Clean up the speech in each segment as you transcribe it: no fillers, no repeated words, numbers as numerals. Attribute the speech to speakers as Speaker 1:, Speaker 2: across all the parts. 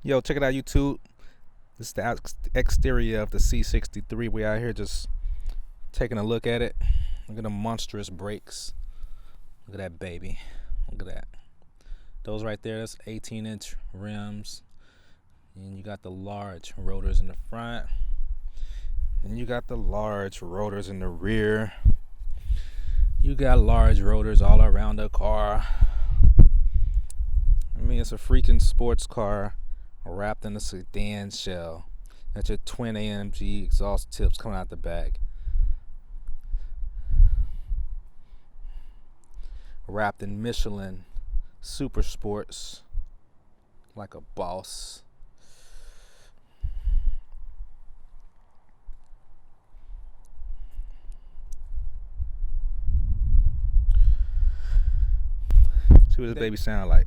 Speaker 1: Yo, check it out, YouTube. This is the exterior of the C63. We out here just taking a look at it. Look at the monstrous brakes. Look at that baby. Look at that. Those right there, that's 18-inch rims. And you got the large rotors in the front. And you got the large rotors in the rear. You got large rotors all around the car. I mean, it's a freaking sports car wrapped in a sedan shell. Got your twin AMG exhaust tips coming out the back. Wrapped in Michelin Super Sports like a boss. See what this baby sound like.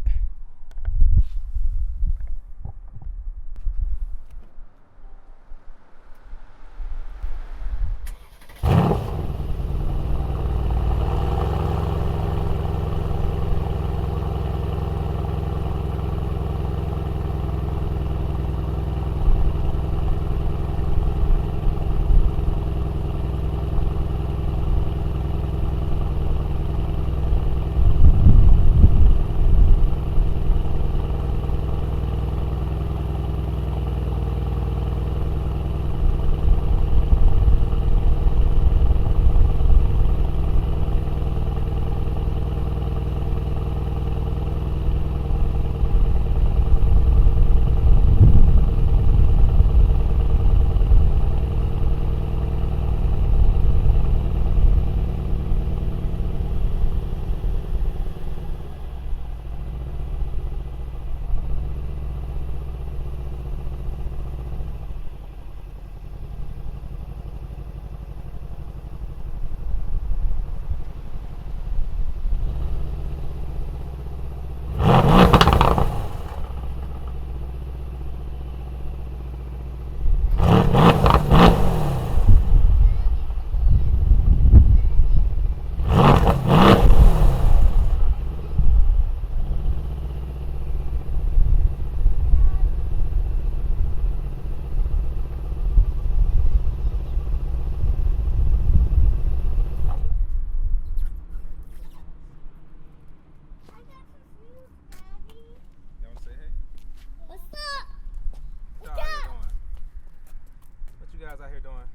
Speaker 1: Out here doing?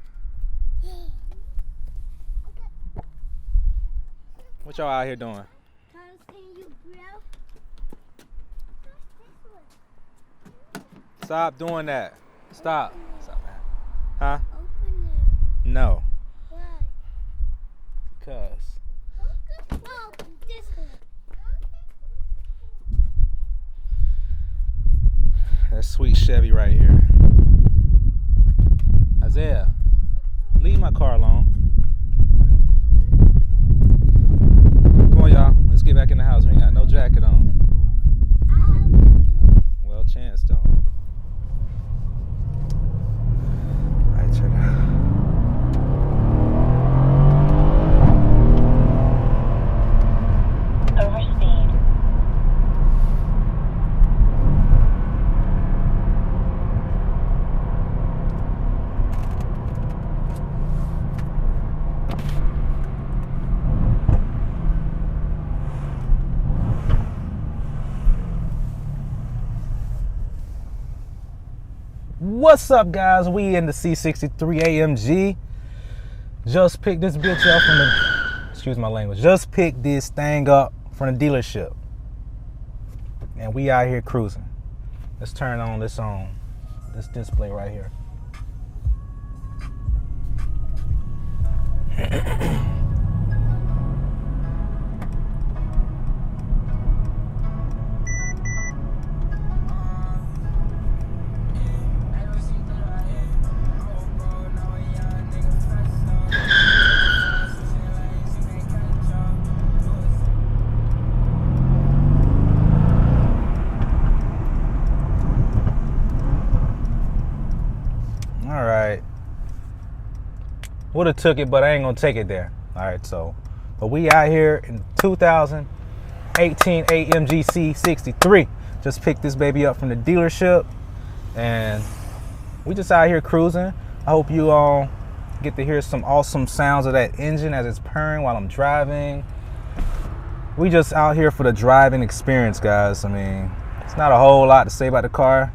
Speaker 1: What y'all out here doing? Stop doing that. Stop. Stop, man. Huh?
Speaker 2: Open it.
Speaker 1: No.
Speaker 2: Why?
Speaker 1: Because.
Speaker 2: Oh, this one.
Speaker 1: That sweet Chevy right here. Isaiah, leave my car alone. Come on, y'all. Let's get back in the house. We ain't got no jacket on. Well, Chance don't. All right, check it out. What's up, guys? We in the C63 Amg. Just picked this bitch up from the, excuse my language, just picked this thing up from the dealership. And we out here cruising. Let's turn on this display right here. All right. Would have took it, but I ain't gonna take it there. All right, but we out here in 2018 AMG C63. Just picked this baby up from the dealership. and we just out here cruising. I hope you all get to hear some awesome sounds of that engine as it's purring while I'm driving. We just out here for the driving experience, guys. I mean, it's not a whole lot to say about the car.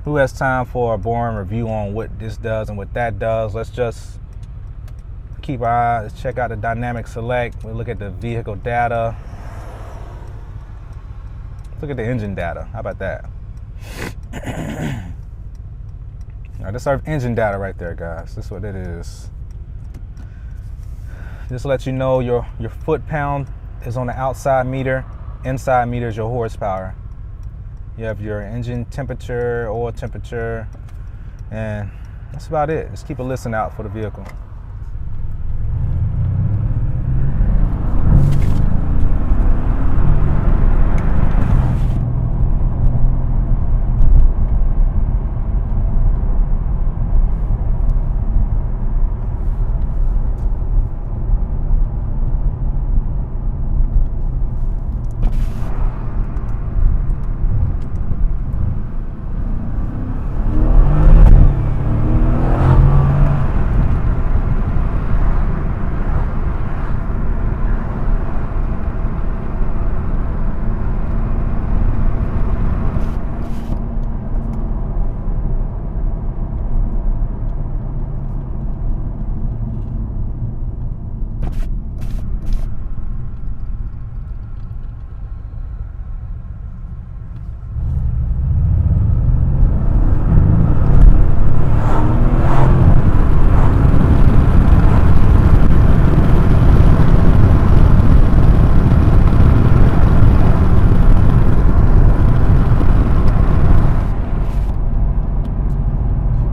Speaker 1: Who has time for a boring review on what this does and what that does? Let's just keep our eyes, check out the dynamic select. We look at the vehicle data. Look at the engine data. How about that? All right, that's our engine data right there, guys. This is what it is. Just to let you know, your foot pound is on the outside meter. Inside meter is your horsepower. You have your engine temperature, oil temperature, and that's about it. Just keep a listen out for the vehicle.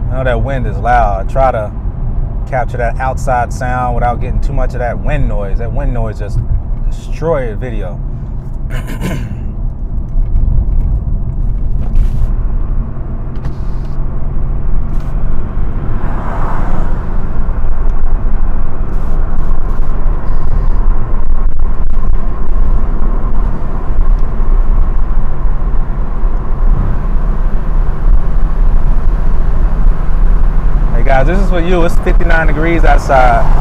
Speaker 1: I know that wind is loud. I try to capture that outside sound without getting too much of that wind noise. That wind noise just destroyed the video. Guys, this is for you. It's 59 degrees outside.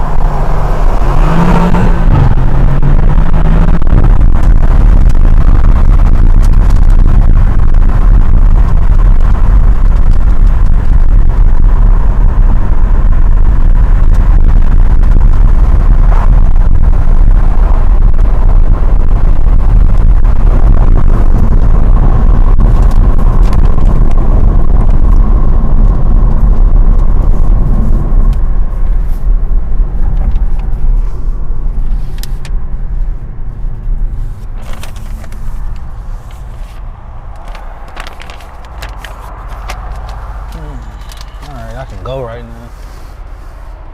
Speaker 1: I can go right now.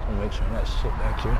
Speaker 1: I'll make sure that shit back here.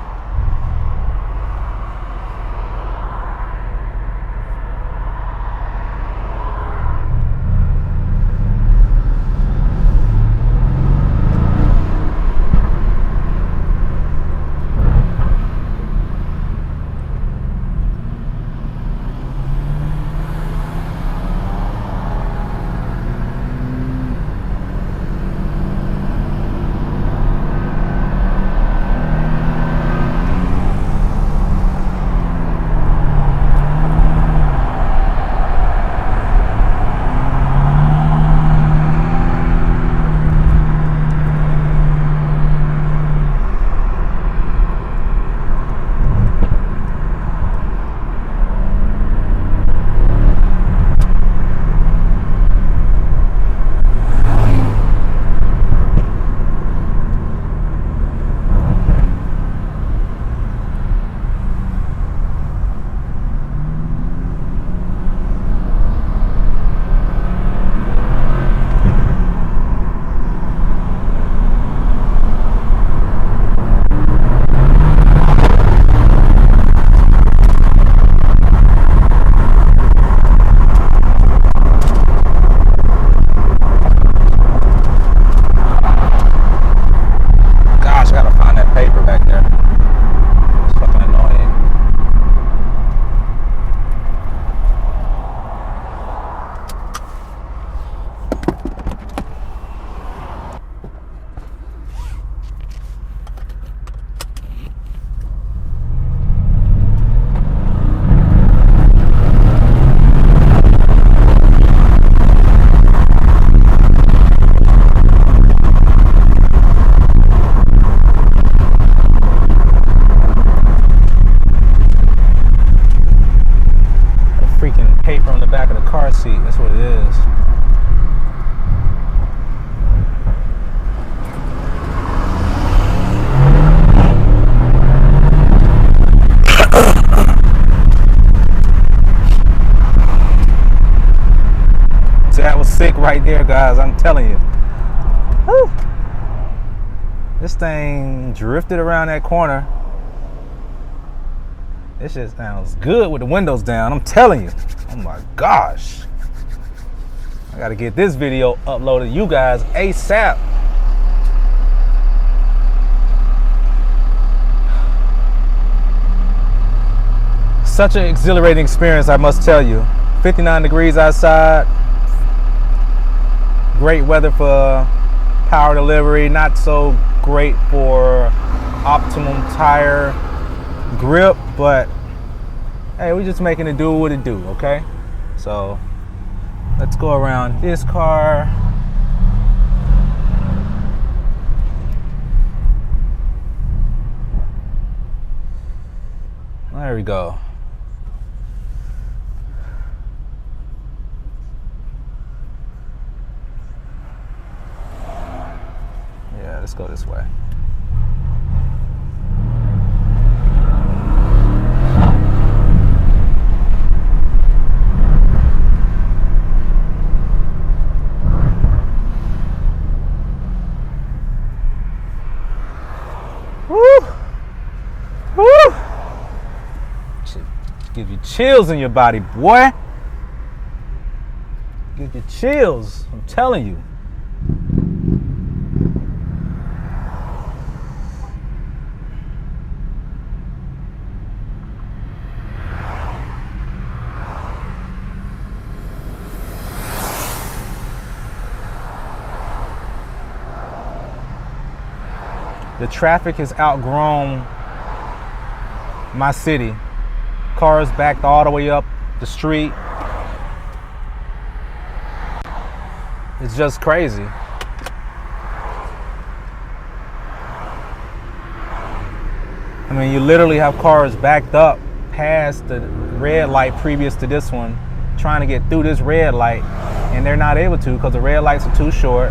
Speaker 1: right there, guys. I'm telling you. Whew. This thing drifted around that corner. This shit sounds good with the windows down. I'm telling you. Oh my gosh. I gotta get this video uploaded to you guys ASAP. Such an exhilarating experience, I must tell you. 59 degrees outside. Great weather for power delivery. Not so great for optimum tire grip, but hey, we're just making it do what it do, okay? So let's go around this car. There we go. Yeah, let's go this way. Woo! Woo! Give you chills in your body, boy. Give you chills, I'm telling you. The traffic has outgrown my city. Cars backed all the way up the street. It's just crazy. I mean, you literally have cars backed up past the red light previous to this one, trying to get through this red light, and they're not able to because the red lights are too short.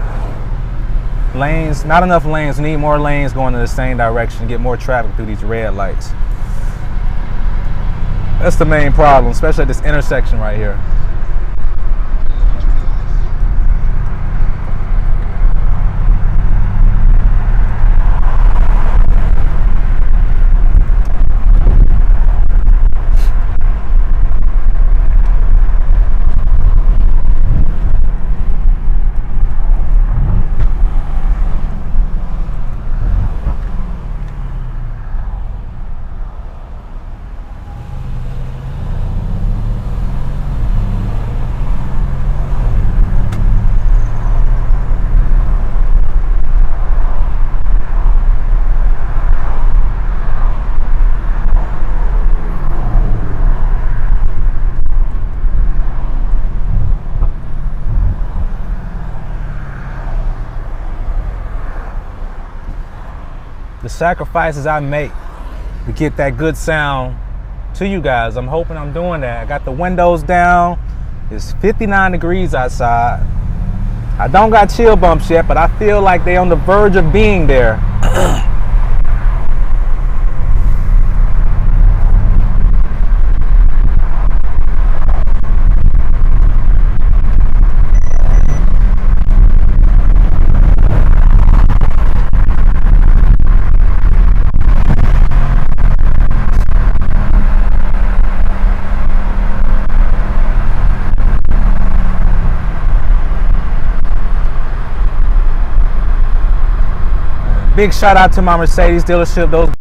Speaker 1: Lanes, not enough lanes. We need more lanes going in the same direction, get more traffic through these red lights. That's the main problem, especially at this intersection right here. The sacrifices I make to get that good sound to you guys, I'm hoping I'm doing that. I got the windows down. It's 59 degrees outside. I don't got chill bumps yet, but I feel like they're on the verge of being there. Big shout out to my Mercedes dealership. Those